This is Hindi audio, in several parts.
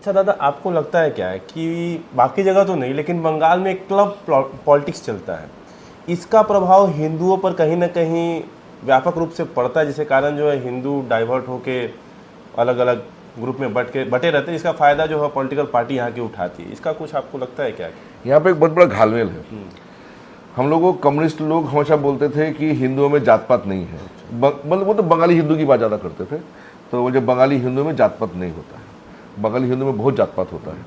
अच्छा दादा, आपको लगता है क्या है कि बाकी जगह तो नहीं, लेकिन बंगाल में एक क्लब पॉलिटिक्स चलता है, इसका प्रभाव हिंदुओं पर कहीं ना कहीं व्यापक रूप से पड़ता है, जिसके कारण जो है हिंदू डाइवर्ट होके अलग अलग ग्रुप में बटे रहते हैं, इसका फ़ायदा जो है पॉलिटिकल पार्टी यहाँ की उठाती है, इसका कुछ आपको लगता है क्या? यहाँ पे एक बहुत बड़ा घालमेल है। हम लोगों कम्युनिस्ट लोग हमेशा बोलते थे कि हिंदुओं में जात पात नहीं है, मतलब वो तो बंगाली हिंदू की बात ज़्यादा करते थे। तो वो जो बंगाली हिंदू में जात पात नहीं होता है, बंगाली हिंदू में बहुत जात पात होता है।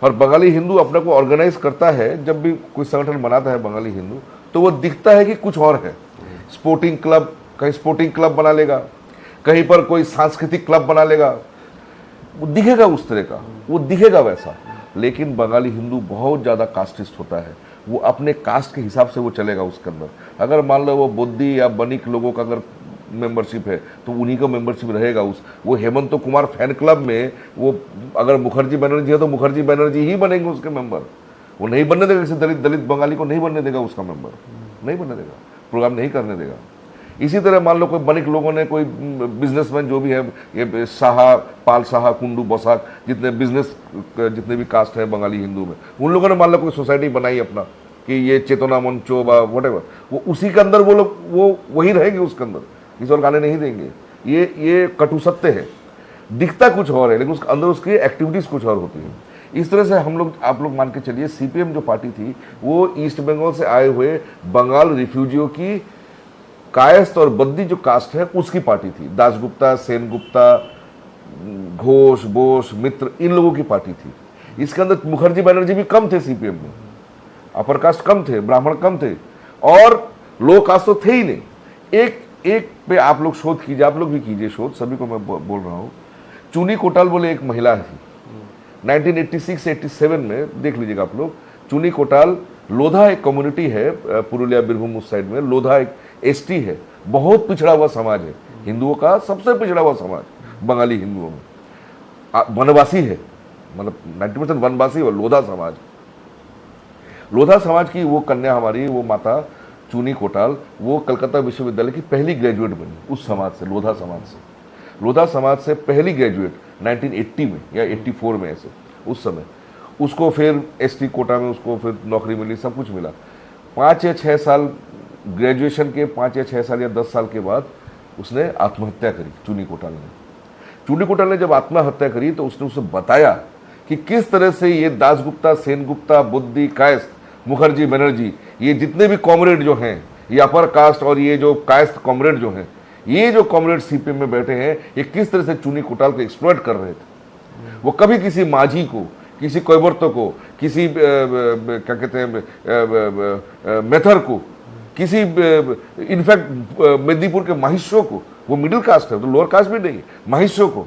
और बंगाली हिंदू अपने को ऑर्गेनाइज करता है, जब भी कोई संगठन बनाता है बंगाली हिंदू, तो वो दिखता है कि कुछ और है। स्पोर्टिंग क्लब, कहीं स्पोर्टिंग क्लब बना लेगा, कहीं पर कोई सांस्कृतिक क्लब बना लेगा, वो दिखेगा उस तरह का, वो दिखेगा वैसा। लेकिन बंगाली हिंदू बहुत ज़्यादा कास्टिस्ट होता है, वो अपने कास्ट के हिसाब से वो चलेगा उसके अंदर। अगर मान लो वो बुद्धि या बनिक लोगों का अगर मेंबरशिप है तो उन्हीं का मेंबरशिप रहेगा। वो हेमंत कुमार फैन क्लब में वो अगर मुखर्जी बनर्जी है तो मुखर्जी बनर्जी ही बनेंगे उसके मेंबर। वो नहीं बनने देगा किसी दलित बंगाली को, नहीं बनने देगा उसका मेंबर, नहीं बनने देगा, प्रोग्राम नहीं करने देगा। इसी तरह मान लो कोई बनिक लोगों ने, कोई बिजनेसमैन जो भी है, ये शाह, पाल शाह, कुंडू बसाक, जितने भी कास्ट है बंगाली हिंदू में, उन लोगों ने मान लो कोई सोसाइटी बनाई अपना कि ये चेतना मंचो व वटेवर, वो उसी के अंदर वो लोग वो वही रहेंगे उसके अंदर, किसी और गाने नहीं देंगे। ये कटु सत्य है, दिखता कुछ और है लेकिन उसके अंदर उसकी एक्टिविटीज़ कुछ और होती है। इस तरह से आप लोग मान के चलिए, सीपीएम जो पार्टी थी वो ईस्ट बंगाल से आए हुए बंगाल रिफ्यूजियों की कायस्थ और बद्दी जो कास्ट है उसकी पार्टी थी। दासगुप्ता, सेनगुप्ता, घोष, बोस, मित्र, इन लोगों की पार्टी थी। इसके अंदर मुखर्जी बनर्जी भी कम थे, सीपीएम में अपर कास्ट कम थे, ब्राह्मण कम थे, और लो कास्ट तो थे ही नहीं। एक पे आप लोग शोध कीजिए, आप लोग भी कीजिए शोध, सभी को मैं बोल रहा हूँ। चुनी कोटाल बोले एक महिला थी, 1986-87 में देख लीजिएगा आप लोग। चुनी कोटाल, लोधा एक कम्युनिटी है पुरुलिया बीरभूम उस साइड में, लोधा एक एसटी है, बहुत पिछड़ा हुआ समाज है, हिंदुओं का सबसे पिछड़ा हुआ समाज बंगाली हिंदुओं में। वनवासी है, मतलब 90% वनवासी और लोधा समाज। लोधा समाज की वो कन्या हमारी, वो माता चुनी कोटाल, वो कलकत्ता विश्वविद्यालय की पहली ग्रेजुएट बनी उस समाज से, लोधा समाज से। लोधा समाज से पहली ग्रेजुएट 1980 में या 84 में ऐसे उस समय, उसको फिर एसटी कोटा में उसको फिर नौकरी मिली, सब कुछ मिला। 5 या 6 साल ग्रेजुएशन के 5 या 6 साल या 10 साल के बाद उसने आत्महत्या करी। चुनी कोटाल ने जब आत्महत्या करी तो उसने उसे बताया कि किस तरह से ये दासगुप्ता, सेनगुप्ता, बुद्धि, कायस्थ, मुखर्जी बनर्जी, ये जितने भी कॉमरेड जो हैं, ये अपर कास्ट और ये जो कायस्थ कॉमरेड जो हैं, ये जो कॉमरेड सीपीएम में बैठे हैं, ये किस तरह से चुनी कोटाल को एक्सप्लॉइट कर रहे थे। वो कभी किसी माझी को, किसी कोयबर्तो को, किसी क्या कहते हैं मेथर को, किसी इनफैक्ट मेदिनीपुर के महिष्यों को, वो मिडिल कास्ट है तो लोअर कास्ट भी नहीं है, महिष्यों को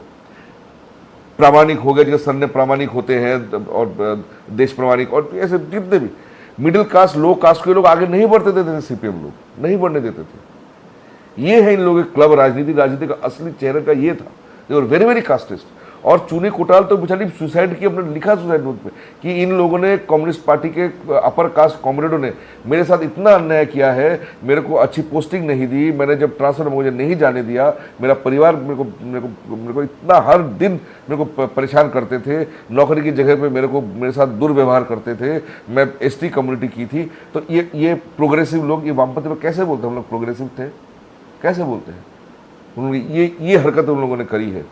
प्रामाणिक हो गए, जैसे सन्ने प्रामाणिक होते हैं और देश प्रामाणिक और ऐसे जितने भी मिडिल कास्ट, लो कास्ट के लोग आगे नहीं बढ़ते देते थे, सीपीएम लोग नहीं बढ़ने देते थे। ये है इन लोगों के क्लब राजनीति का असली चेहरे का ये था, दे वर वेरी वेरी कास्टिस्ट। और चुनी कोटाल तो बेचारी सुसाइड की, अपने लिखा सुसाइड नोट पे कि इन लोगों ने, कम्युनिस्ट पार्टी के अपर कास्ट कॉमरेडों ने मेरे साथ इतना अन्याय किया है, मेरे को अच्छी पोस्टिंग नहीं दी, मैंने जब ट्रांसफर मुझे नहीं जाने दिया, मेरा परिवार मेरे को इतना हर दिन मेरे को परेशान करते थे, नौकरी की जगह पे मेरे साथ दुर्व्यवहार करते थे, मैं एसटी कम्युनिटी की थी। तो ये प्रोग्रेसिव लोग, ये वामपंथी लोग कैसे बोलते हैं हम लोग प्रोग्रेसिव थे, कैसे बोलते हैं? उन्होंने ये हरकत उन लोगों ने करी है।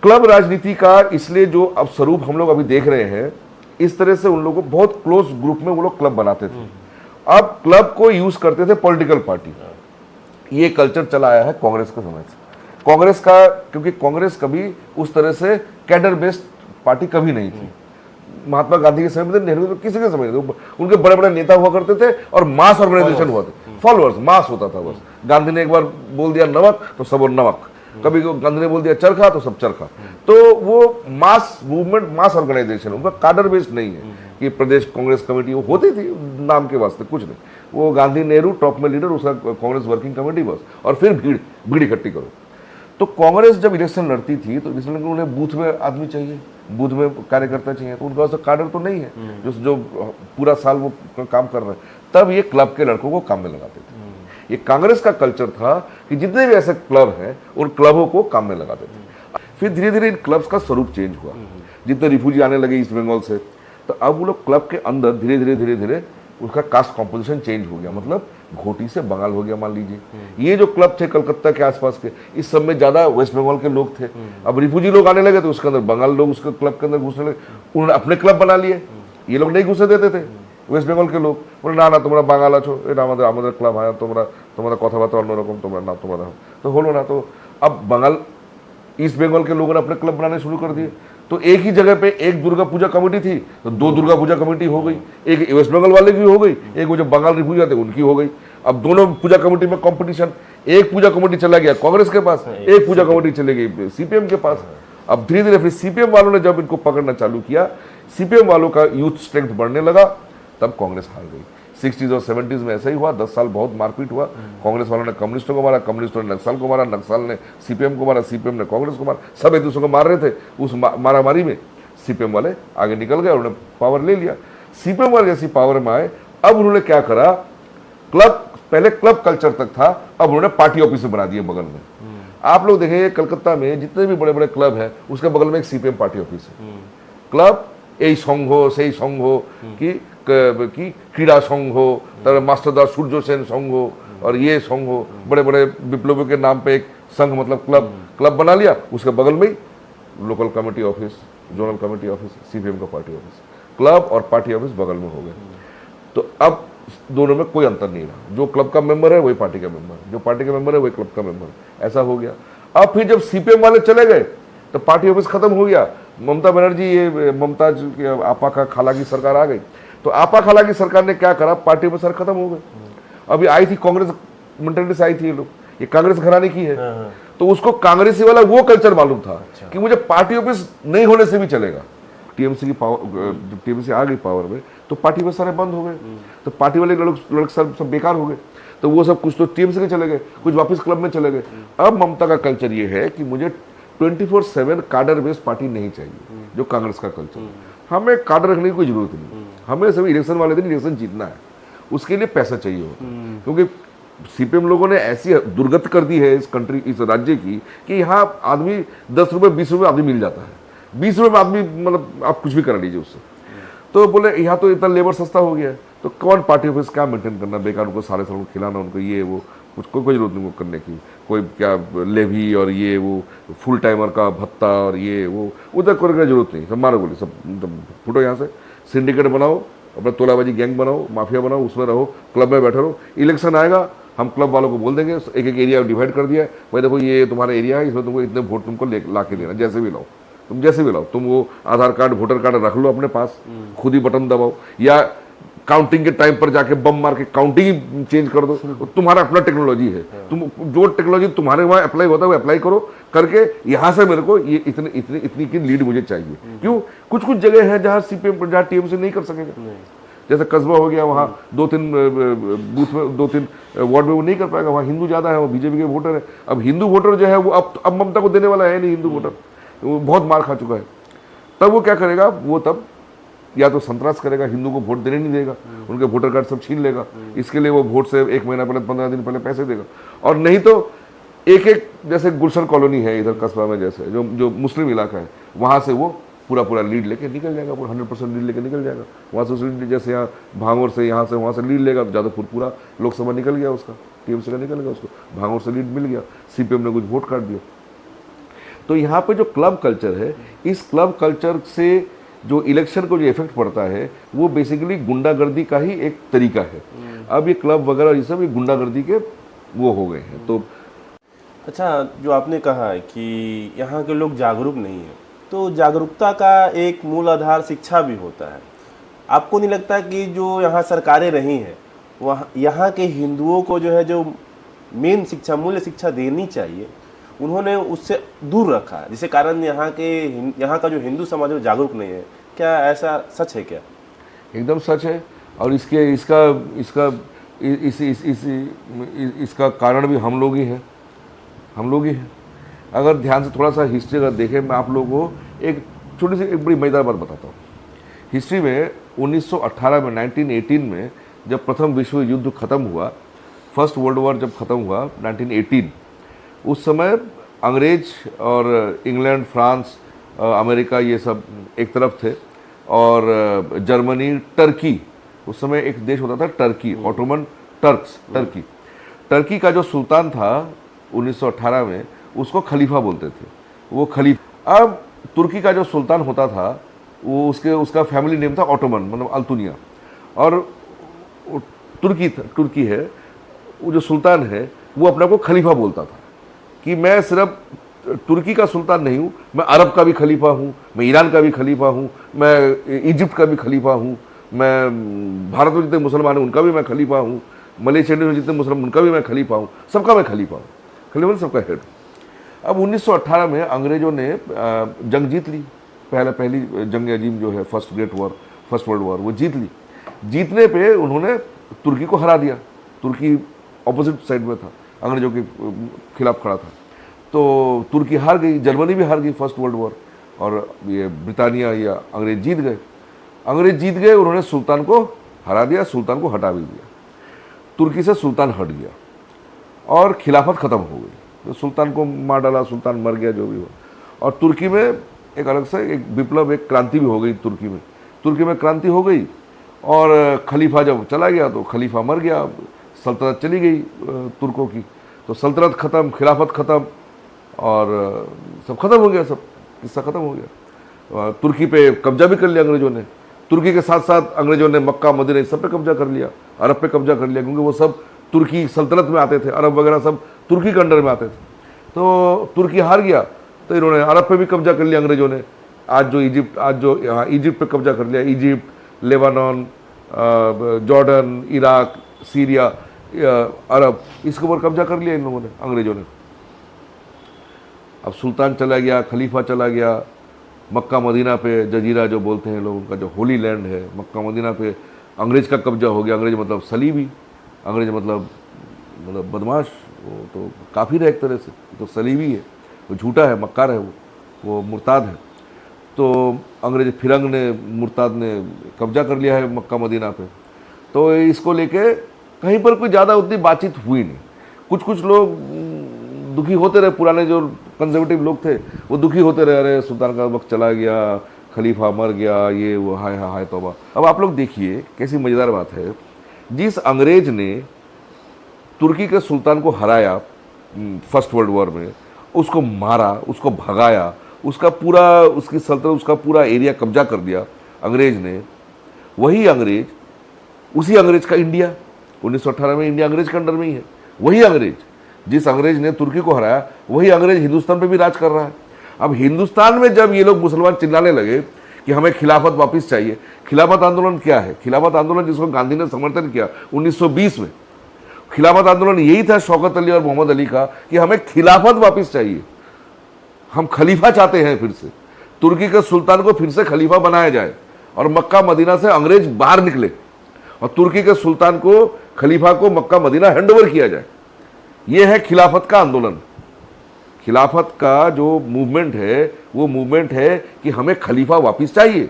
क्लब राजनीति का इसलिए जो अब स्वरूप हम लोग अभी देख रहे हैं, इस तरह से उन लोगों को बहुत क्लोज ग्रुप में वो लोग क्लब बनाते थे, अब क्लब को यूज करते थे पॉलिटिकल पार्टी। ये कल्चर चला आया है कांग्रेस के समय से, कांग्रेस का, क्योंकि कांग्रेस कभी उस तरह से कैडर बेस्ड पार्टी कभी नहीं थी। महात्मा गांधी के समय में, नेहरू किसी के समय में, उनके बड़े बड़े नेता हुआ करते थे और मास ऑर्गेनाइजेशन हुआ थे, फॉलोअर्स मास होता था बस। गांधी ने एक बार बोल दिया नमक तो सब और नमक, कभी गांधी ने बोल दिया चरखा तो सब चरखा। तो वो मास मूवमेंट, मास ऑर्गेनाइजेशन, उनका कार्डर बेस्ड नहीं है कि प्रदेश कांग्रेस कमेटी वो होती थी नाम के वास्ते, कुछ नहीं। वो गांधी नेहरू टॉप में लीडर, उसका कांग्रेस वर्किंग कमेटी बस, और फिर भीड़ इकट्ठी करो। तो कांग्रेस जब इलेक्शन लड़ती थी तो इलेक्शन में उन्हें बूथ में आदमी चाहिए, बूथ में कार्यकर्ता चाहिए, तो उनके पास कार्डर तो नहीं है जो पूरा साल वो काम कर रहे हैं। तब ये क्लब के लड़कों को काम में लगाते थे। ये कांग्रेस का कल्चर था कि जितने भी ऐसे क्लब हैं उन क्लबों को काम में लगाते थे। फिर धीरे धीरे इन क्लब्स का स्वरूप चेंज हुआ, जितने रिफ्यूजी आने लगे ईस्ट बंगाल से, तो अब वो लोग क्लब के अंदर धीरे धीरे धीरे धीरे उसका कास्ट कॉम्पोजिशन चेंज हो गया, मतलब घोटी से बंगाल हो गया मान लीजिए। ये जो क्लब थे कलकत्ता के आसपास के, इस सब में ज़्यादा वेस्ट बंगाल के लोग थे। अब रिफ्यूजी लोग आने लगे तो उसके अंदर बंगाल लोग उसके क्लब के अंदर घुसने लगे, उन्होंने अपने क्लब बना लिए। ये लोग नहीं घुसे देते थे वेस्ट बंगाल के लोग, बोले ना ना तुम्हारा बांगाल आछो, এটা আমাদের ক্লাব হয়, তোমরা কথাবার্তা অন্যরকম, তোমরা না তোমরা तो হলো ना। तो अब बंगाल ईस्ट बंगाल के लोगों ने अपने क्लब बनाने शुरू कर दिए। तो एक ही जगह पे एक दुर्गा पूजा कमेटी थी तो दो दुर्गा पूजा कमेटी हो गई, एक वेस्ट बंगाल वाले की हो गई, एक वो जो बंगाल रिफ्यूजी आते उनकी हो गई। अब दोनों पूजा कमेटी में कंपटीशन, एक पूजा कमेटी चला गया कांग्रेस के पास, एक पूजा कमेटी चली गई सीपीएम के पास। अब धीरे धीरे फिर सीपीएम वालों ने जब इनको पकड़ना चालू किया, सीपीएम वालों का यूथ स्ट्रेंथ बढ़ने लगा, तब कांग्रेस हार गई। 60s और 70s में ऐसा ही हुआ, 10 साल बहुत मारपीट हुआ। कांग्रेस वालों ने कम्युनिस्टों को मारा, कम्युनिस्टों ने नक्सल को मारा, नक्सल ने सीपीएम को मारा, सीपीएम ने कांग्रेस को मारा, सब एक दूसरे को मार रहे थे। उस मारामारी में सीपीएम वाले आगे निकल गए, उन्होंने पावर ले लिया। सीपीएम वाले जैसी पावर में आए, अब उन्होंने क्या करा, क्लब, पहले क्लब कल्चर तक था, अब उन्होंने पार्टी ऑफिस बना दिए बगल में। आप लोग देखेंगे कलकत्ता में जितने भी बड़े बड़े क्लब है उसके बगल में एक सीपीएम पार्टी ऑफिस है। क्लब এই সংঘ সেই সংঘ কি কি क्रीड़ा संघ, मास्टरदास सूर्य सेन संघ और ये संघ, बड़े बड़े विप्लवियों के नाम पे एक संघ, मतलब क्लब बना लिया। उसके बगल में ही local committee office, zonal committee office, CPM का पार्टी ऑफिस, क्लब और पार्टी ऑफिस बगल में हो गए। तो अब दोनों में कोई अंतर नहीं रहा, जो क्लब का मेंबर है वही पार्टी का मेंबर, जो पार्टी का मेंबर है वही क्लब का मेंबर, ऐसा हो गया। अब फिर जब सीपीएम वाले चले गए तो पार्टी ऑफिस खत्म हो गया। ममता बनर्जी, ये ममताज आपा का खाला की सरकार आ गई, तो आपा खाला की सरकार ने क्या करा, पार्टी ऑफिस खत्म हो गए। अभी आई थी कांग्रेस मेंटेलिटी से आई थी, ये लोग, ये कांग्रेस घराने की है, तो उसको कांग्रेसी वाला वो कल्चर मालूम था कि मुझे पार्टी ऑफिस नहीं होने से भी चलेगा। टीएमसी की पावर, जब टीएमसी आ गई पावर में तो पार्टी ऑफिस सारे बंद हो गए, तो पार्टी वाले लड़के सब बेकार हो गए। तो वो सब कुछ तो टीएमसी के चले गए, कुछ वापस क्लब में चले गए। अब ममता का कल्चर ये है कि मुझे 24/7 कार्डर बेस्ड पार्टी नहीं चाहिए, जो कांग्रेस का कल्चर है। हमें कार्डर रखने की कोई जरूरत नहीं, हमें सभी इलेक्शन वाले दिन इलेक्शन जीतना है, उसके लिए पैसा चाहिए होता है। क्योंकि सीपीएम लोगों ने ऐसी दुर्गति कर दी है इस कंट्री, इस राज्य की, कि यहाँ आदमी 10 रुपये 20 रुपये आदमी मिल जाता है, 20 रुपये में आदमी, मतलब आप कुछ भी करा लीजिए उससे। तो बोले यहाँ तो इतना लेबर सस्ता हो गया है, तो कौन पार्टी ऑफिस क्या मेंटेन करना, बेकार उनको सारे सालों खिलाना, उनको ये वो, कुछ कोई जरूरत नहीं वो करने की, कोई क्या लेवी और ये वो फुल टाइमर का भत्ता और ये वो, उधर करने की जरूरत नहीं, सब मारो गोली, सब फुटो यहाँ से, सिंडिकेट बनाओ, अपना तोलाबाजी गैंग बनाओ, माफिया बनाओ, उसमें रहो, क्लब में बैठे रहो। इलेक्शन आएगा हम क्लब वालों को बोल देंगे, एक एक एरिया डिवाइड कर दिया है, भाई देखो ये तुम्हारा एरिया है, इसमें तुमको इतने वोट तुमको ला के देना, जैसे भी लाओ, तुम जैसे भी लाओ, तुम वो आधार कार्ड वोटर कार्ड रख लो अपने पास, खुद ही बटन दबाओ, या काउंटिंग के टाइम पर जाके बम मार के काउंटिंग चेंज कर दो, तुम्हारा अपना टेक्नोलॉजी है, तुम जो टेक्नोलॉजी तुम्हारे वहाँ अप्लाई होता है वो अप्लाई करो, करके यहाँ से मेरे को ये इतनी की लीड मुझे चाहिए। क्यों, कुछ कुछ जगह है जहाँ सीपीएम, जहाँ टीएमसी नहीं कर सकेगा, जैसे कस्बा हो गया, वहाँ 2-3 बूथ में 2-3 वार्ड में वो नहीं कर पाएगा, वहाँ हिंदू ज़्यादा है, वो बीजेपी के वोटर है। अब हिंदू वोटर जो है वो अब ममता को देने वाला है नहीं, हिंदू वोटर वो बहुत मार खा चुका है। तब वो क्या करेगा, वो तब या तो संतरास करेगा, हिंदू को वोट देने नहीं देगा, उनके वोटर कार्ड सब छीन लेगा, इसके लिए वो वोट से 1 महीना पहले 15 दिन पहले पैसे देगा। और नहीं तो एक एक, जैसे गुलशन कॉलोनी है इधर कस्बा में, जैसे जो मुस्लिम इलाका है, वहाँ से वो पूरा लीड लेके निकल जाएगा, पूरा 100% लीड लेके निकल जाएगा। वहाँ से जैसे यहाँ भांगोर से, यहाँ से वहाँ से लीड लेगा, जादवपुर पूरा लोकसभा निकल गया उसका, टीएमसी का निकल गया, उसको भांगोर से लीड मिल गया, सीपीएम ने कुछ वोट काट दिया। तो यहाँ पे जो क्लब कल्चर है, इस क्लब कल्चर से जो इलेक्शन को जो इफेक्ट पड़ता है वो बेसिकली गुंडागर्दी का ही एक तरीका है। अब ये क्लब वगैरह ये सब ये गुंडागर्दी के वो हो गए हैं। तो अच्छा, जो आपने कहा कि यहाँ के लोग जागरूक नहीं है, तो जागरूकता का एक मूल आधार शिक्षा भी होता है। आपको नहीं लगता कि जो यहाँ सरकारें रही हैं वहाँ यहाँ के हिंदुओं को जो है जो मेन शिक्षा, मूल्य शिक्षा देनी चाहिए, उन्होंने उससे दूर रखा है, जिसके कारण यहाँ का जो हिंदू समाज है जागरूक नहीं है? क्या ऐसा सच है क्या? एकदम सच है। और इसका कारण भी हम लोग ही हैं। अगर ध्यान से थोड़ा सा हिस्ट्री अगर देखें, मैं आप लोगों को एक छोटी सी एक बड़ी मजेदार बात बताता हूँ। हिस्ट्री में 1918 में 1918 में जब प्रथम विश्व युद्ध खत्म हुआ, फर्स्ट वर्ल्ड वॉर जब खत्म हुआ 1918, उस समय अंग्रेज और इंग्लैंड, फ्रांस, अमेरिका ये सब एक तरफ थे, और जर्मनी, टर्की, उस समय एक देश होता था Turkey, Ottoman Turks, Turkey. Turkey का जो सुल्तान था 1918 में, उसको खलीफा बोलते थे, वो खलीफा। अब तुर्की का जो सुल्तान होता था वो उसका फैमिली नेम था ऑटोमन, मतलब अल्तुनिया, और वो तुर्की है, वो जो सुल्तान है वो अपने को खलीफा बोलता था कि मैं सिर्फ तुर्की का सुल्तान नहीं हूँ, मैं अरब का भी खलीफा हूँ, मैं ईरान का भी खलीफा हूँ, मैं इजिप्ट का भी खलीफा हूँ, मैं भारत में जितने मुसलमान हैं उनका भी मैं खलीफा हूँ, मलेशिया में जितने मुसलमान उनका भी मैं खलीफा हूँ, सबका मैं खलीफा हूँ, खलीफा सबका हेड। अब 1918 में अंग्रेजों ने जंग जीत ली, पहली जंग अजीम जो है फर्स्ट वर्ल्ड वॉर, वो जीत ली। जीतने पे उन्होंने तुर्की को हरा दिया। तुर्की ऑपोजिट साइड में था, अंग्रेजों के खिलाफ खड़ा था, तो तुर्की हार गई, जर्मनी भी हार गई फर्स्ट वर्ल्ड वॉर, और ये ब्रिटानिया या अंग्रेज जीत गए। उन्होंने सुल्तान को हरा दिया, सुल्तान को हटा भी दिया, तुर्की से सुल्तान हट गया और खिलाफत ख़त्म हो गई। तो सुल्तान को मार डाला, सुल्तान मर गया, जो भी हुआ। और तुर्की में एक अलग से एक विप्लव, एक क्रांति भी हो गई तुर्की में क्रांति हो गई, और खलीफा जब चला गया तो खलीफा मर गया, सल्तनत चली गई तुर्कों की, तो सल्तनत ख़त्म, खिलाफत ख़त्म, और सब खत्म हो गया, सब किस्सा ख़त्म हो गया। तुर्की पे कब्जा भी कर लिया अंग्रेजों ने, तुर्की के साथ साथ अंग्रेजों ने मक्का, मदीना सब पे कब्जा कर लिया, अरब पे कब्जा कर लिया, क्योंकि वो सब तुर्की सल्तनत में आते थे, अरब वगैरह सब तुर्की के अंडर में आते थे। तो तुर्की हार गया तो इन्होंने अरब पे भी कब्जा कर लिया अंग्रेजों ने। आज जो इजिप्ट पे कब्जा कर लिया, Egypt, Lebanon, Jordan, Iraq, Syria, Arab, इसके ऊपर कब्जा कर लिया इन लोगों ने, अंग्रेजों ने। अब सुल्तान चला गया, खलीफा चला गया, मक्का मदीना पे, जजीरा जो बोलते हैं लोग, उनका जो होली लैंड है, मक्का मदीना पे अंग्रेज का कब्जा हो गया। अंग्रेज मतलब सलीबी, अंग्रेज मतलब बदमाश, वो तो काफिर है एक तरह से, तो सलीबी है, वो झूठा है, मक्कार है, वो मुर्ताद है। तो अंग्रेज फिरंग ने, मुर्ताद ने कब्जा कर लिया है मक्का मदीना पे। तो इसको लेके कहीं पर कोई ज़्यादा उतनी बातचीत हुई नहीं। कुछ लोग दुखी होते रहे, पुराने जो कंजर्वेटिव लोग थे वो दुखी होते रहे, अरे सुल्तान का वक्त चला गया, खलीफा मर गया, ये वो, हाय हाय हाय तौबा। अब आप लोग देखिए कैसी मज़ेदार बात है, जिस अंग्रेज ने तुर्की के सुल्तान को हराया फर्स्ट वर्ल्ड वॉर में, उसको मारा, उसको भगाया, उसकी सल्तनत, उसका पूरा एरिया कब्जा कर दिया अंग्रेज ने, वही अंग्रेज, उसी अंग्रेज का इंडिया 1918 में इंडिया अंग्रेज के अंडर में ही है। वही अंग्रेज, जिस अंग्रेज ने तुर्की को हराया, वही अंग्रेज हिंदुस्तान पे भी राज कर रहा है। अब हिंदुस्तान में जब ये लोग मुसलमान चिल्लाने लगे कि हमें खिलाफत वापस चाहिए, खिलाफत आंदोलन क्या है? खिलाफत आंदोलन जिसको गांधी ने समर्थन किया 1920 में, खिलाफत आंदोलन यही था शौकत अली और मोहम्मद अली का कि हमें खिलाफत वापस चाहिए, हम खलीफा चाहते हैं, फिर से तुर्की के सुल्तान को फिर से खलीफा बनाया जाए और मक्का मदीना से अंग्रेज बाहर निकले और तुर्की के सुल्तान को, खलीफा को मक्का मदीना हैंडओवर किया जाए। यह है खिलाफत का आंदोलन। खिलाफत का जो मूवमेंट है वो मूवमेंट है कि हमें खलीफा वापस चाहिए।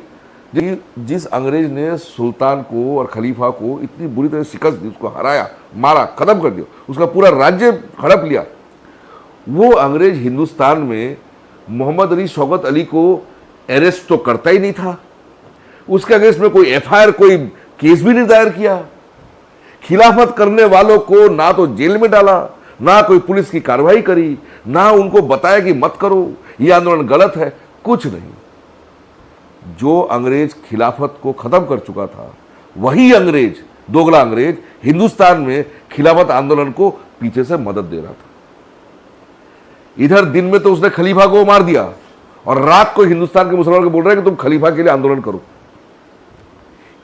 जिस अंग्रेज ने सुल्तान को और खलीफा को इतनी बुरी तरह शिकस्त दी, उसको हराया, मारा, खत्म कर दिया, उसका पूरा राज्य हड़प लिया, वो अंग्रेज हिंदुस्तान में मोहम्मद अली, शौकत अली को अरेस्ट तो करता ही नहीं था, उसके अगेंस्ट में कोई एफआईआर, कोई केस भी नहीं दायर किया। खिलाफत करने वालों को ना तो जेल में डाला, ना कोई पुलिस की कार्रवाई करी, ना उनको बताया कि मत करो, ये आंदोलन गलत है, कुछ नहीं। जो अंग्रेज खिलाफत को खत्म कर चुका था, वही अंग्रेज, दोगला अंग्रेज, हिंदुस्तान में खिलाफत आंदोलन को पीछे से मदद दे रहा था। इधर दिन में तो उसने खलीफा को मार दिया और रात को हिंदुस्तान के मुसलमानों को बोल रहा है कि तुम खलीफा के लिए आंदोलन करो।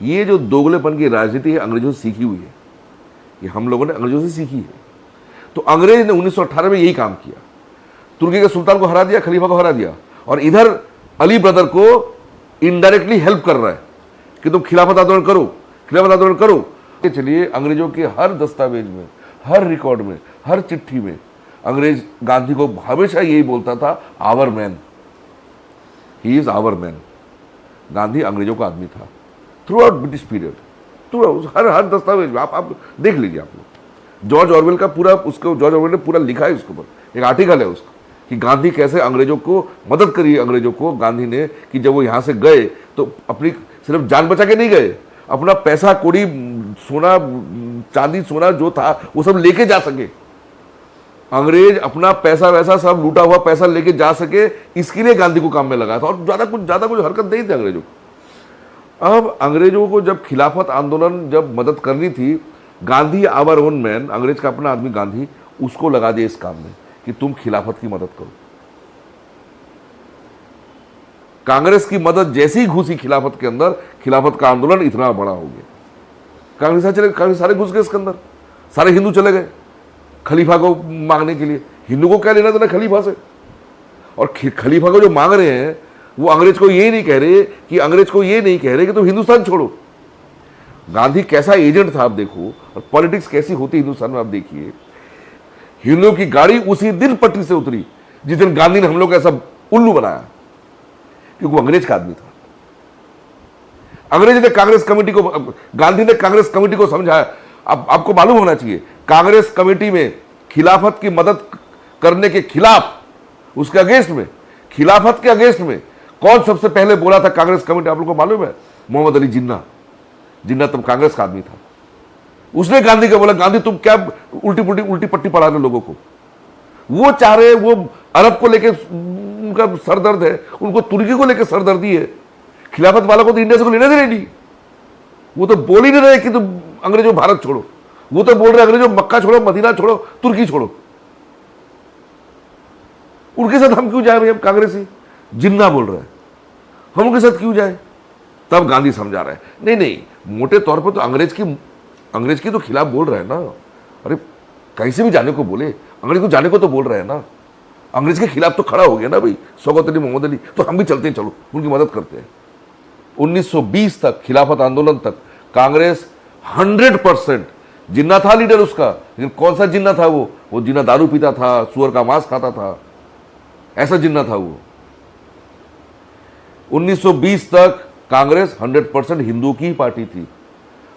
ये जो दोगलेपन की राजनीति है, अंग्रेजों से सीखी हुई है, ये हम लोगों ने अंग्रेजों से सीखी है। तो अंग्रेज ने 1918 में यही काम किया, तुर्की के सुल्तान को हरा दिया, खलीफा को हरा दिया, और इधर अली ब्रदर को इनडायरेक्टली हेल्प कर रहा है कि तुम खिलाफत आंदोलन करो, खिलाफत आंदोलन करो। चलिए, अंग्रेजों के हर दस्तावेज में, हर रिकॉर्ड में, हर चिट्ठी में अंग्रेज गांधी को हमेशा यही बोलता था, our man, he is our man. Gandhi अंग्रेजों का आदमी था throughout British period, through हर दस्तावेज में आप देख लीजिए। आप लोग जॉर्ज ऑरवेल का पूरा, उसको जॉर्ज ऑरवेल ने पूरा लिखा है, उसके ऊपर एक आर्टिकल है उसका, कि गांधी कैसे अंग्रेजों को मदद करी, अंग्रेजों को गांधी ने, कि जब वो यहाँ से गए तो अपनी सिर्फ जान बचा के नहीं गए, अपना पैसा कौड़ी, सोना चांदी सोना जो था वो सब लेके जा सके। अंग्रेज अपना पैसा वैसा सब लूटा हुआ पैसा लेके जा सके, इसके लिए गांधी को काम में लगाया था, और ज्यादा कुछ हरकत नहीं थी अंग्रेजों को। अब अंग्रेजों को जब खिलाफत आंदोलन जब मदद करनी थी, गांधी आवर ओन मैन, अंग्रेज का अपना आदमी गांधी, उसको लगा दिया इस काम में कि तुम खिलाफत की मदद करो। कांग्रेस की मदद जैसे ही घुसी खिलाफत के अंदर, खिलाफत का आंदोलन इतना बड़ा हो गया। कांग्रेस सारे घुस गए इसके अंदर, सारे हिंदू चले गए खलीफा को मांगने के लिए। हिंदू को क्या लेना देना खलीफा से? और खलीफा को जो मांग रहे हैं वो अंग्रेज को ये नहीं कह रहे कि तुम हिंदुस्तान छोड़ो। गांधी कैसा एजेंट था आप देखो, और पॉलिटिक्स कैसी होती हिंदुस्तान में आप देखिए। हिंदुओं की गाड़ी उसी दिन पटरी से उतरी जिस दिन गांधी ने हम लोग ऐसा उल्लू बनाया, क्योंकि वो अंग्रेज का आदमी था। अंग्रेज ने कांग्रेस कमेटी को, गांधी ने कांग्रेस कमेटी को समझाया। अब आपको मालूम होना चाहिए, कांग्रेस कमेटी में खिलाफत की मदद करने के खिलाफ, उसके अगेंस्ट में, खिलाफत के अगेंस्ट में कौन सबसे पहले बोला था कांग्रेस कमेटी? आप लोग को मालूम है? मोहम्मद अली जिन्ना तब कांग्रेस का आदमी था। उसने गांधी को बोला, गांधी तुम क्या उल्टी पट्टी पढ़ा रहे लोगों को? वो चाह रहे, वो अरब को लेके उनका सरदर्द है, उनको तुर्की को लेकर सरदर्दी है। खिलाफत वालों को तो इंडिया से लेने देने नहीं। वो तो बोल ही नहीं रहे कि तुम अंग्रेजों भारत छोड़ो, वो तो बोल रहे अंग्रेजों मक्का छोड़ो, मदीना छोड़ो, तुर्की छोड़ो। उनके साथ हम क्यों जाए भाई? हम कांग्रेसी, जिन्ना बोल रहे हैं, हम उनके साथ क्यों जाए? तब गांधी समझा रहे हैं, नहीं, मोटे तौर पर तो अंग्रेज की तो खिलाफ बोल रहे हैं ना। अरे कैसे भी जाने को बोले, अंग्रेज को जाने को तो बोल रहे हैं ना। अंग्रेज के खिलाफ तो खड़ा हो गया ना भाई शौकत अली, मोहम्मद अली, तो हम भी चलते हैं, चलो उनकी मदद करते हैं। 1920 तक, खिलाफत आंदोलन तक, कांग्रेस 100%, जिन्ना था लीडर उसका, लेकिन कौन सा जिन्ना था वो जिन्ना दारू पीता था, सुअर का मांस खाता था, ऐसा जिन्ना था वो। 1920 तक कांग्रेस 100% हिंदू की पार्टी थी,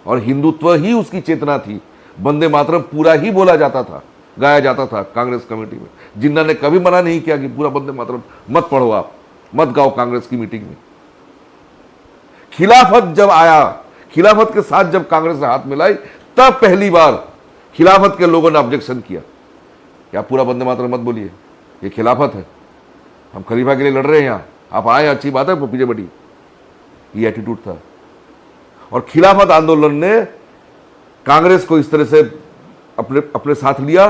और हिंदुत्व ही उसकी चेतना थी। वंदे मातरम पूरा ही बोला जाता था, गाया जाता था कांग्रेस कमेटी में। जिन्ना ने कभी मना नहीं किया कि पूरा वंदे मातरम मत पढ़ो, आप मत गाओ कांग्रेस की मीटिंग में। खिलाफत जब आया, खिलाफत के साथ जब कांग्रेस ने हाथ मिलाई, तब पहली बार खिलाफत के लोगों ने ऑब्जेक्शन किया कि आप पूरा वंदे मातरम मत बोलिए, ये खिलाफत है, हम खलीफा के लिए लड़ रहे हैं, यहां आप आए, अच्छी बात है, पीछे बढ़ी। ये एटीट्यूड था। और खिलाफत आंदोलन ने कांग्रेस को इस तरह से अपने साथ लिया,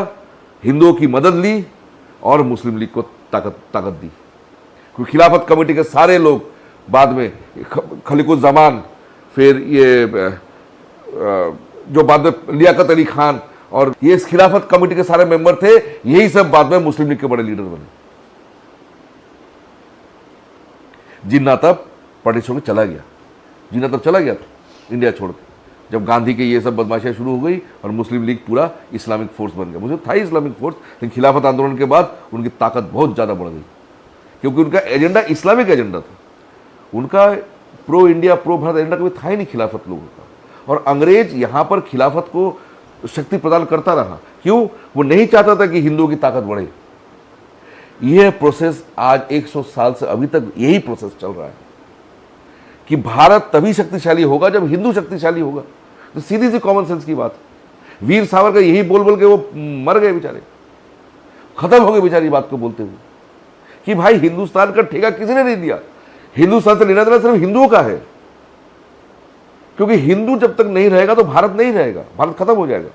हिंदुओं की मदद ली, और मुस्लिम लीग को ताकत दी। क्योंकि खिलाफत कमेटी के सारे लोग बाद में, खलीकुज़्ज़मान, फिर ये जो बाद में लियाकत अली खान, और ये इस खिलाफत कमेटी के सारे मेंबर थे, यही सब बाद में मुस्लिम लीग के बड़े लीडर बने। जिन्ना तब पार्टी छोड़ के चला गया, जिन्ना तब चला गया था इंडिया छोड़ के, जब गांधी के ये सब बदमाशियां शुरू हो गई और मुस्लिम लीग पूरा इस्लामिक फोर्स बन गया। मुझे था ही इस्लामिक फोर्स, लेकिन खिलाफत आंदोलन के बाद उनकी ताकत बहुत ज़्यादा बढ़ गई, क्योंकि उनका एजेंडा इस्लामिक एजेंडा था। उनका pro India pro Bharat agenda कभी था ही नहीं खिलाफत लोगों का। और अंग्रेज यहाँ पर खिलाफत को शक्ति प्रदान करता रहा। क्यों? वो नहीं चाहता था कि हिंदुओं की ताकत बढ़े। यह प्रोसेस आज 100 साल से अभी तक यही प्रोसेस चल रहा है कि भारत तभी शक्तिशाली होगा जब हिंदू शक्तिशाली होगा। तो सीधी सी कॉमन सेंस की बात। वीर सावरकर यही बोल बोल के वो मर गए बेचारे, खत्म हो गए बेचारी बात को बोलते हुए कि भाई हिंदुस्तान का ठेका किसी ने नहीं दिया, हिंदुस्तान से लेना देना सिर्फ हिंदुओं का है। क्योंकि हिंदू जब तक नहीं रहेगा तो भारत नहीं रहेगा, भारत खत्म हो जाएगा।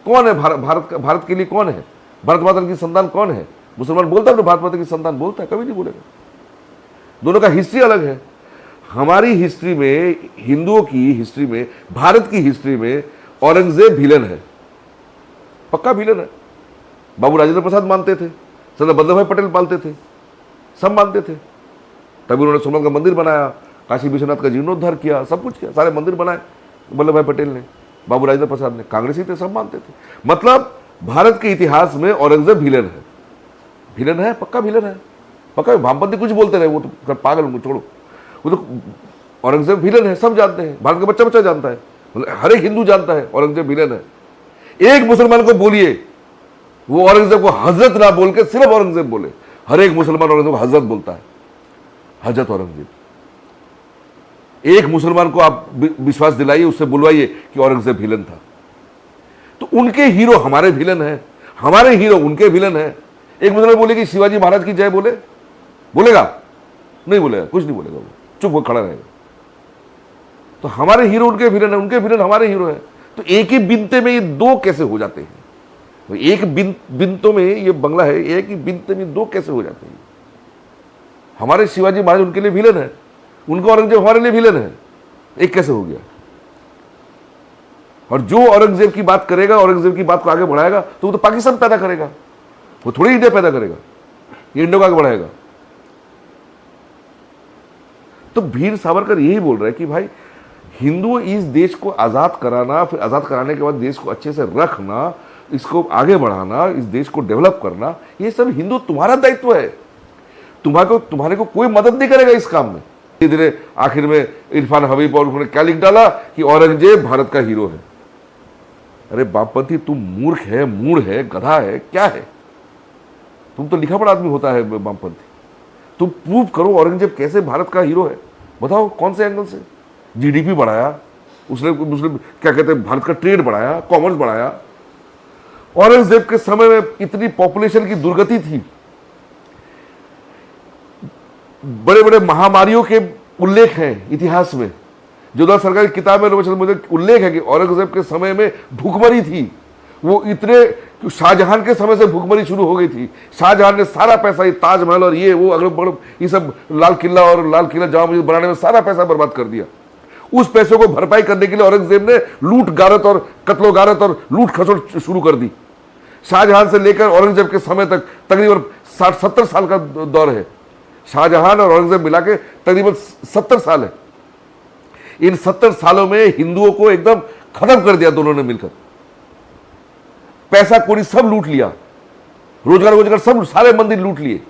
कौन है भारत के लिए कौन है? भारत माता की संतान कौन है? मुसलमान बोलता है भारत माता की संतान, बोलता है, कभी नहीं बोलेगा। दोनों का हिस्ट्री अलग है। हमारी हिस्ट्री में, हिंदुओं की हिस्ट्री में, भारत की हिस्ट्री में औरंगजेब विलन है, पक्का विलन है। बाबू राजेंद्र प्रसाद मानते थे, सरदार वल्लभ भाई पटेल मानते थे, सब मानते थे। तभी उन्होंने सोमनाथ का मंदिर बनाया, काशी विश्वनाथ का जीर्णोद्धार किया, सब कुछ किया, सारे मंदिर बनाए वल्लभ भाई पटेल ने, बाबू राजेंद्र प्रसाद ने। कांग्रेसी थे, सब मानते थे। मतलब भारत के इतिहास में औरंगजेब विलन है, विलन है, पक्का विलन है, पक्का। वामपंथी कुछ बोलते रहे, वो तो पागल, उनको छोड़ो, वो तो औरंगजेब विलन है, सब जानते हैं, भारत का बच्चा बच्चा जानता है, हर एक हिंदू जानता है औरंगजेब विलन है। एक मुसलमान को बोलिए वो औरंगजेब को हजरत ना बोल के सिर्फ औरंगजेब बोले। हर एक मुसलमान औरंगजेब को हजरत बोलता है, हजरत औरंगजेब। एक मुसलमान को आप विश्वास दिलाइए, उससे बुलवाइए कि औरंगजेब विलन था। तो उनके हीरो हमारे विलन हैं, हमारे हीरो उनके विलन हैं। एक मुसलमान बोले कि शिवाजी महाराज की जय बोले, बोलेगा? नहीं बोलेगा, कुछ नहीं बोलेगा, वो चुप हो खड़ा रहेगा। तो हमारे हीरो उनके विलन है, उनके विलन हमारे हीरो हैं। तो एक ही बिनते में ये दो कैसे हो जाते हैं? तो एक बिनतों में ये बंगला है, एक ही बिनते में दो कैसे हो जाते हैं? हमारे शिवाजी महाराज उनके लिए विलन है, उनका औरंगजेब हमारे लिए विलन है, एक कैसे हो गया? और जो औरंगजेब की बात करेगा, औरंगजेब की बात को आगे बढ़ाएगा, तो वो तो पाकिस्तान पैदा करेगा, वो थोड़ी इंडिया पैदा करेगा, ये इंडिया को आगे बढ़ाएगा। तो वीर सावरकर यही बोल रहे हैं कि भाई हिंदू इस देश को आजाद कराना, फिर आजाद कराने के बाद देश को अच्छे से रखना, इसको आगे बढ़ाना, इस देश को डेवलप करना, ये सब हिंदू तुम्हारा दायित्व है। तुम्हारे को कोई मदद नहीं करेगा इस काम में। धीरे धीरे आखिर में इरफान हबीब और उन्होंने क्या लिख डाला कि औरंगजेब भारत का हीरो है। अरे वामपंथी, तुम मूर्ख है, मूढ़ है, गधा है, क्या है? तुम तो लिखा पढ़ा आदमी होता है वामपंथी। तुम प्रूव करो औरंगजेब कैसे भारत का हीरो है, बताओ कौन से एंगल से? जीडीपी बढ़ाया उसने, क्या कहते हैं, भारत का ट्रेड बढ़ाया, कॉमर्स बढ़ाया। औरंगजेब के समय में इतनी पॉपुलेशन की दुर्गति थी, बड़े बड़े महामारियों के उल्लेख हैं इतिहास में। जोधा सरकार की किताब में मुझे उल्लेख है कि औरंगजेब के समय में भूखमरी थी। वो इतने, शाहजहां के समय से भूखमरी शुरू हो गई थी। शाहजहां ने सारा पैसा, ये ताजमहल और ये वो अगल ये सब लाल किला और लाल किला जामा मस्जिद बनाने में सारा पैसा बर्बाद कर दिया। उस पैसों को भरपाई करने के लिए औरंगजेब ने लूट गारत और कत्लो गारत और लूट खसोट शुरू कर दी। शाहजहां से लेकर औरंगजेब के समय तक तकरीबन 60-70 साल का दौर है। शाहजहां और औरंगजेब मिला के तकरीबन 70 साल है। इन 70 सालों में हिंदुओं को एकदम खत्म कर दिया दोनों ने मिलकर। पैसा कौड़ी सब लूट लिया, रोजगार सब, सारे मंदिर लूट लिए।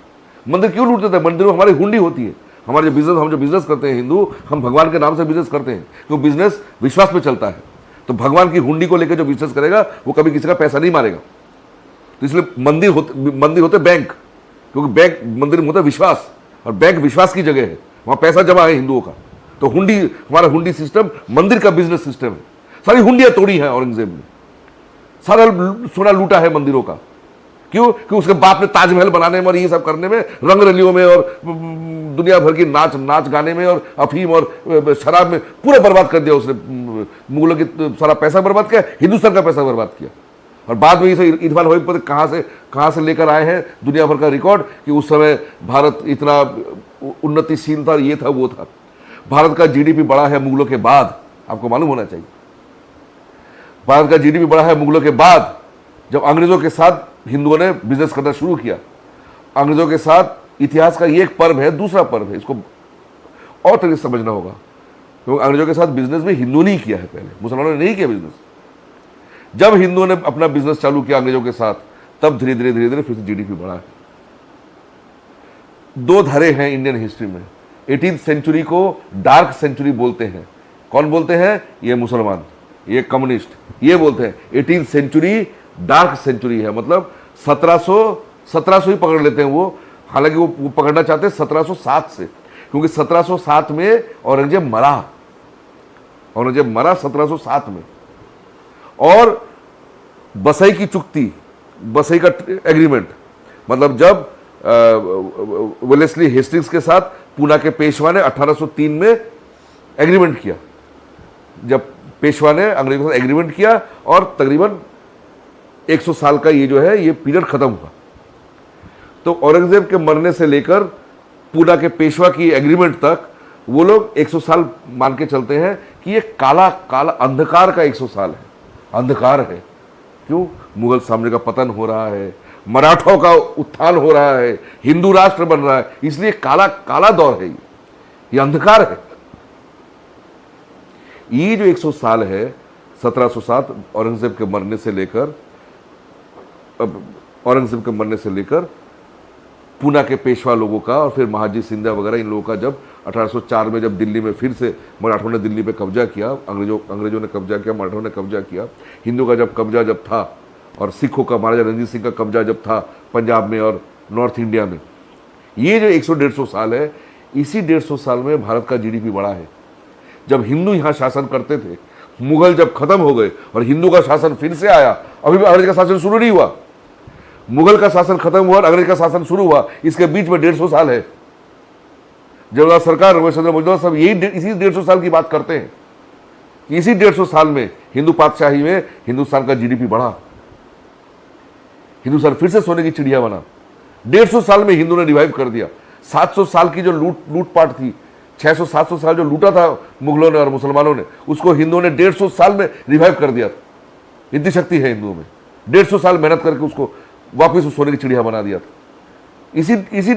मंदिर क्यों लूटते थे? मंदिरों में हमारी हुंडी होती है। हमारे हम जो बिजनेस करते हैं हिंदू, हम भगवान के नाम से बिजनेस करते हैं, क्योंकि बिजनेस विश्वास पे चलता है। तो भगवान की हुंडी को लेकर जो बिजनेस करेगा वो कभी किसी का पैसा नहीं मारेगा। तो इसलिए मंदिर होते बैंक, क्योंकि बैंक, मंदिर में होता है विश्वास, और बैंक विश्वास की जगह है, वहां पैसा जमा है हिंदुओं का। तो हुंडी, हमारा हुंडी सिस्टम मंदिर का बिजनेस सिस्टम है। सारी हुंडियां तोड़ी हैं औरंगजेब ने, सारा सोना लूटा है मंदिरों का। क्यों? कि उसके बाप ने ताजमहल बनाने में और ये सब करने में, रंग रलियों में और दुनिया भर की नाच गाने में और अफीम और शराब में पूरा बर्बाद कर दिया उसने। मुगलों की सारा पैसा बर्बाद किया, हिंदुस्तान का पैसा बर्बाद किया। और बाद में ये इरफान हबीब पर कहाँ से लेकर आए हैं दुनिया भर का रिकॉर्ड कि उस समय भारत इतना उन्नतिशील था, ये था वो था। भारत का जीडीपी बढ़ा है मुगलों के बाद, आपको मालूम होना चाहिए। भारत का जीडीपी बढ़ा है मुगलों के बाद, जब अंग्रेजों के साथ हिंदुओं ने बिजनेस करना शुरू किया। अंग्रेजों के साथ इतिहास का ये एक पर्व है, दूसरा पर्व है, इसको और तरीके से समझना होगा। क्योंकि अंग्रेजों के साथ बिजनेस में हिंदुओं ने किया है, पहले मुसलमानों ने नहीं किया बिजनेस। जब हिंदुओं ने अपना बिजनेस चालू किया अंग्रेजों के साथ, तब धीरे धीरे फिर से जीडीपी बढ़ा है। दो धारे हैं इंडियन हिस्ट्री में। 18th सेंचुरी को डार्क सेंचुरी बोलते हैं। कौन बोलते हैं? ये मुसलमान, ये कम्युनिस्ट, ये बोलते हैं 18th सेंचुरी डार्क सेंचुरी है। मतलब 1700 ही पकड़ लेते हैं वो, हालांकि वो पकड़ना चाहते हैं 1707 से, क्योंकि 1707 में औरंगजेब मरा 1707 में। और बसई की चुक्ति, बसई का एग्रीमेंट, मतलब जब वेलेस्ली हेस्टिंग्स के साथ पूना के पेशवा ने 1803 में एग्रीमेंट किया। जब पेशवा ने अंग्रेजों के साथ एग्रीमेंट किया और तकरीबन 100 साल का ये जो है ये पीरियड खत्म हुआ। तो औरंगजेब के मरने से लेकर पूना के पेशवा की एग्रीमेंट तक वो लोग 100 साल मान के चलते हैं कि ये काला अंधकार का 100 साल है, अंधकार है। क्यों? मुगल साम्राज्य का पतन हो रहा है, मराठों का उत्थान हो रहा है, हिंदू राष्ट्र बन रहा है, इसलिए काला दौर है, ये अंधकार है। ये जो 100 साल है 1707 औरंगजेब के मरने से लेकर पूना के पेशवा लोगों का और फिर महाजी सिंधिया वगैरह इन लोगों का, जब 1804 में जब दिल्ली में फिर से मराठों ने दिल्ली पे कब्जा किया, अंग्रेजों ने कब्जा किया, मराठों ने कब्जा किया, हिंदू का जब कब्जा जब था और सिखों का, महाराजा रणजीत सिंह का कब्जा जब था पंजाब में और नॉर्थ इंडिया में, ये जो 100-150 साल है, इसी 150 साल में भारत का जीडीपी बढ़ा है। जब हिंदू यहाँ शासन करते थे, मुगल जब खत्म हो गए और हिंदू का शासन फिर से आया, अभी भी अंग्रेज का शासन शुरू नहीं हुआ, मुगल का शासन खत्म हुआ और अंग्रेज का शासन शुरू हुआ, इसके बीच में 150 साल है। जवाहरलाल सरकार, रमेश चंद्र मजूमदार सब यही इसी 150 साल की बात करते हैं कि इसी 150 साल में हिंदू पातशाही में हिंदुस्तान का जीडीपी बढ़ा, हिंदुस्तान फिर से सोने की चिड़िया बना। 150 साल में हिंदू ने रिवाइव कर दिया। 700 साल की जो लूटपाट थी, 600-700 साल जो लूटा था मुगलों ने और मुसलमानों ने, उसको हिंदुओं ने 150 साल में रिवाइव कर दिया। इतनी शक्ति है हिंदुओं में, 150 साल मेहनत करके उसको वापस उस सोने की चिड़िया बना दिया था। इसी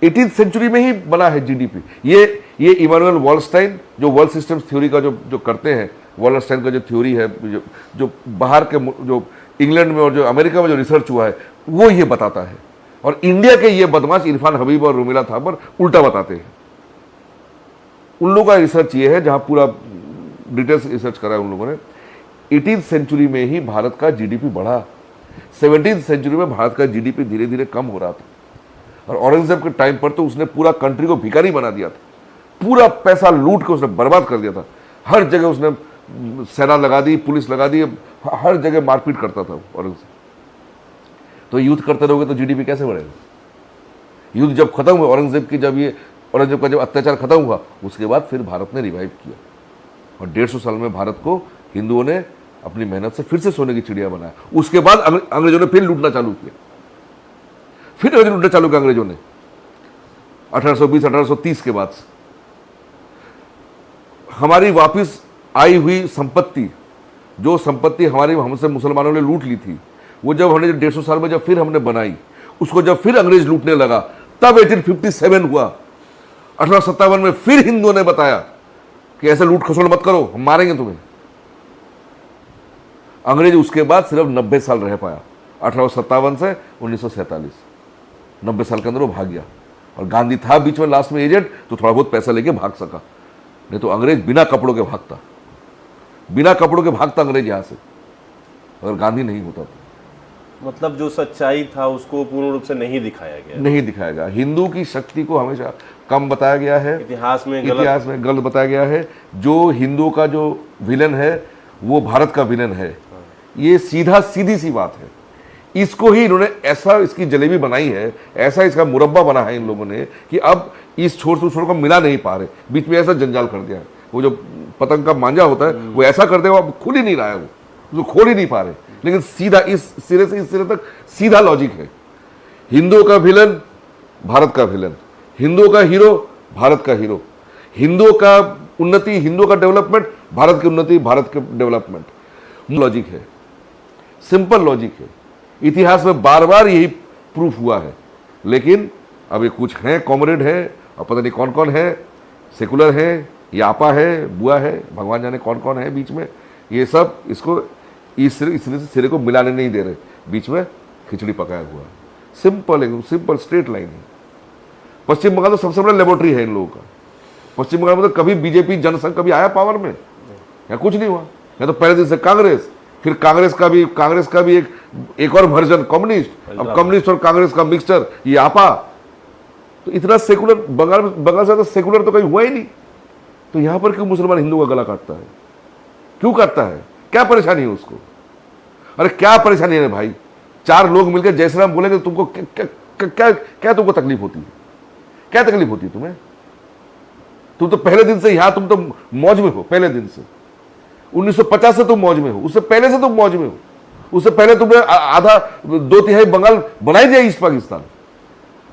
18th सेंचुरी में ही बना है जीडीपी। ये इमानुएल वॉलस्टाइन जो वर्ल्ड सिस्टम्स थ्योरी का जो करते हैं, वॉलस्टाइन का जो थ्योरी है, जो बाहर के, जो इंग्लैंड में और जो अमेरिका में जो रिसर्च हुआ है, वो ये बताता है। और इंडिया के ये बदमाश इरफान हबीब और रुमिला थापर उल्टा बताते हैं। उन लोगों का रिसर्च ये है, जहां पूरा डिटेल्स रिसर्च करा है उन लोगों ने, 18th सेंचुरी में ही भारत का जीडीपी बढ़ा। 17th सेंचुरी में भारत का जीडीपी धीरे धीरे कम हो रहा था और औरंगजेब के टाइम पर तो उसने पूरा कंट्री को भिखारी बना दिया था। पूरा पैसा लूट के उसने बर्बाद कर दिया था। हर जगह उसने सेना लगा दी, पुलिस लगा दी, हर जगह मारपीट करता था औरंगजेब। तो युद्ध करते रहोगे तो जीडीपी कैसे बढ़ेगा? युद्ध जब खत्म हुआ, औरंगजेब का जब अत्याचार खत्म हुआ, उसके बाद फिर भारत ने रिवाइव किया और 150 साल में भारत को हिंदुओं ने अपनी मेहनत से फिर से सोने की चिड़िया बनाया। उसके बाद अंग्रेजों ने फिर लूटना चालू किया, फिर लूटना चालू किया अंग्रेजों ने 1820-1830 के बाद से। हमारी वापिस आई हुई संपत्ति, जो संपत्ति हमसे मुसलमानों ने लूट ली थी, वो जब हमने 150 साल में जब फिर हमने बनाई, उसको जब फिर अंग्रेज लूटने लगा, तब 1857 हुआ। 1857 में फिर हिंदुओं ने बताया कि ऐसे लूट खसोड़ मत करो, हम मारेंगे तुम्हें। अंग्रेज उसके बाद सिर्फ 90 साल रह पाया, 1857 से 1947। 90 साल के अंदर वो भाग गया और गांधी था बीच में लास्ट में एजेंट, तो थोड़ा बहुत पैसा लेके भाग सका। नहीं तो अंग्रेज बिना कपड़ों के भागता, बिना कपड़ों के भागता अंग्रेज यहां से, अगर गांधी नहीं होता तो। मतलब जो सच्चाई था उसको पूर्ण रूप से नहीं दिखाया गया। हिंदू की शक्ति को हमेशा कम बताया गया है, इतिहास में गलत बताया गया है। जो हिंदुओं का जो विलन है वो भारत का विलन है, ये सीधी सी बात है। इसको ही इन्होंने ऐसा इसकी जलेबी बनाई है, ऐसा इसका मुरब्बा बना है इन लोगों ने कि अब इस छोर से उस छोर को मिला नहीं पा रहे, बीच में ऐसा जंजाल कर दिया है। वो जो पतंग का मांझा होता है वो ऐसा कर देगा, अब खुल ही नहीं रहा है, वो उसको खोल ही नहीं पा रहे। लेकिन सीधा इस सिरे से इस सिरे तक सीधा लॉजिक है। हिंदुओं का विलन भारत का विलन, हिंदुओं का हीरो भारत का हीरो, हिंदुओं का उन्नति, हिंदुओं का डेवलपमेंट, भारत की उन्नति, भारत के डेवलपमेंट। लॉजिक है, सिंपल लॉजिक है। इतिहास में बार बार यही प्रूफ हुआ है। लेकिन अभी कुछ हैं कॉमरेड हैं और पता नहीं कौन कौन है, सेकुलर है, यापा है, बुआ है, भगवान जाने कौन कौन है बीच में, ये सब इसको इस सिरे को मिलाने नहीं दे रहे, बीच में खिचड़ी पकाया हुआ है। सिंपल एकदम सिंपल स्ट्रेट लाइन है। पश्चिम बंगाल तो सबसे बड़ा लेबोरेटरी है इन लोगों का। पश्चिम बंगाल में तो कभी बीजेपी जनसंघ कभी आया पावर में? या कुछ नहीं हुआ। या तो पहले दिन से कांग्रेस, फिर कांग्रेस का भी एक और वर्जन कम्युनिस्ट, अब कम्युनिस्ट और कांग्रेस का मिक्सचर ये आपा। तो इतना सेकुलर बंगाल से तो सेकुलर तो कहीं हुआ ही नहीं। तो यहां पर क्यों मुसलमान हिंदू का गला काटता है? क्यों काटता है? क्या परेशानी है उसको? अरे क्या परेशानी है भाई? 4 लोग मिलकर जय श्री राम बोलेंगे तो तुमको क्या तुमको तकलीफ होती है? क्या तकलीफ होती है तुम्हें? तुम तो पहले दिन से यहां, तुम तो मौज में हो पहले दिन से। 1950 से तुम मौज में हो, उससे पहले से तुम मौज में हो। उससे पहले तुमने आधा 2/3 बंगाल बना ही दिया ईस्ट पाकिस्तान,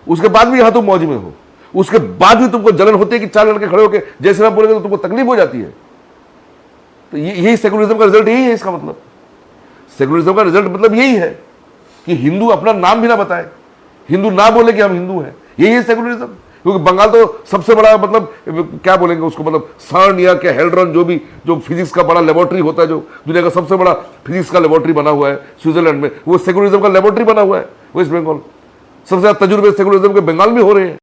उसके बाद भी यहां तुम मौज में हो। उसके बाद भी तुमको जलन होती है कि 4 लड़के खड़े होकर जय श्री राम बोलेंगे तो तुमको तकलीफ हो जाती है। तो यही सेकुलरिज्म का रिजल्ट यही है। इसका मतलब सेकुलरिज्म का रिजल्ट मतलब यही है कि हिंदू अपना नाम भी ना बताए, हिंदू ना बोले कि हम हिंदू हैं। यही है सेकुलरिज्म। क्योंकि बंगाल तो सबसे बड़ा, मतलब क्या बोलेंगे उसको, मतलब सर्न या क्या हेल्ड्रॉन, जो फिजिक्स का बड़ा लेबोरेटरी होता है, जो दुनिया का सबसे बड़ा फिजिक्स का लेबोरेटरी बना हुआ है स्विट्जरलैंड में, वो सेकुलरिज्म का लेबोरेटरी बना हुआ है वेस्ट बंगाल। सबसे ज्यादा तजुर्बे सेकुलरिज्म के बंगाल में हो रहे हैं।